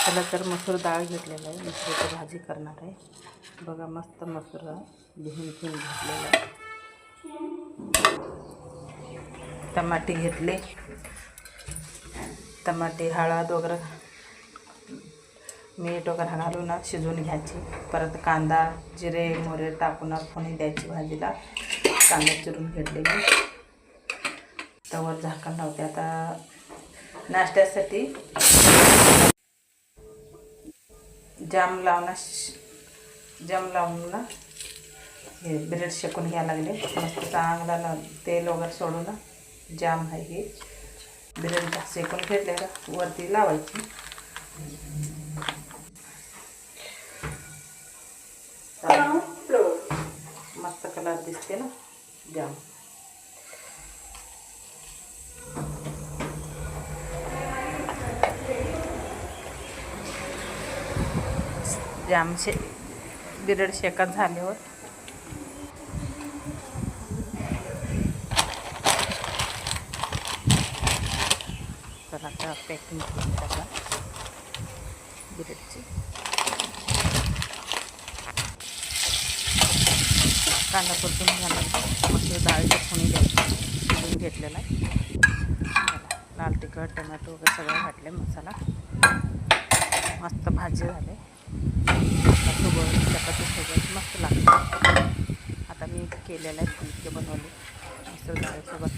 त्याला तर मसूर डाळ घेतलेला आहे, मसूरची भाजी करणार आहे. बघा मस्त मसूर धुवून घेतलेला आहे. टमाटे घेतले, टमाटे हळद वगैरे मीठ वगैरे घालून शिजवून घ्यायची. परत कांदा जिरे मोहरी टाकून फोडणी द्यायची भाजीला. कांदा चिरून घेतलेली, तवर झाकण लावते. आता नाश्त्यासाठी जाम लावून हे ब्रेड शेकून घ्यायला लागले. मस्त चांगला तेल वगैरे सोडून जाम आहे हे ब्रेड शेकून घेतलेलं वरती लावायची. मस्त कलर दिसते ना जाम. जामचे ब्रेड शेकत झाल्यावर तर आता पॅकिंग करून टाका ब्रेडची. कांदा परतून घालायचा. मस्त डाळीचं फोडणी द्यायची. शिजून घेतलेला आहे. लाल तिखट टमॅटो वगैरे सगळं घातले. मसाला मस्त भाजी झाले. सोबत चपाती सोबत मस्त लागते. आता मी केलेलं आहे फुलके बनवले मस्त डाळीसोबत.